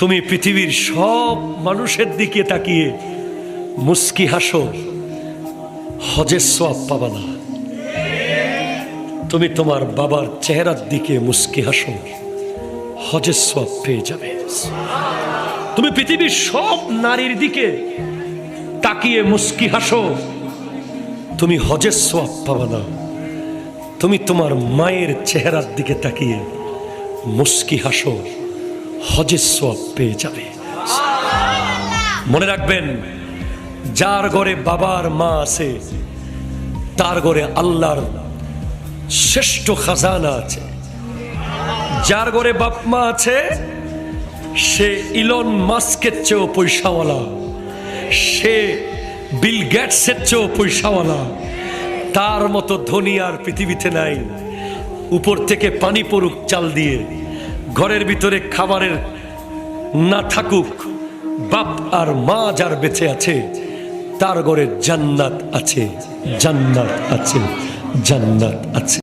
তুমি পৃথিবীর সব মানুষের দিকে তাকিয়ে মুস্কি হাসো, হজের সওয়াব পাবা না। তুমি তোমার বাবার চেহারার দিকে মুস্কি হাসো, হজের সওয়াব পেয়ে যাবে। তুমি পৃথিবীর সব নারীর দিকে তাকিয়ে মুস্কি হাসো, তুমি হজের সওয়াব পাবা না। তুমি তোমার মায়ের চেহারার দিকে তাকিয়ে মুস্কি হাসো, হজের সওয়াব পেয়ে যাবে। মনে রাখবেন, যার ঘরে বাবার মা আছে তার ঘরে আল্লাহর শ্রেষ্ঠ খাজানা আছে। যার ঘরে বাপ মা আছে সে ইলন মাস্কের চেয়েও পয়সাওয়ালা, সে বিল গেটসের চেয়েও পয়সাওয়ালা। তার মতো ধনী আর পৃথিবীতে নাই। উপর থেকে পানি পড়ুক চাল দিয়ে, ঘরের ভিতরে খাবারের না থাকুক, বাপ আর মা যার বেঁচে আছে তার ঘরে জান্নাত আছে, জান্নাত আছে, জান্নাত আছে।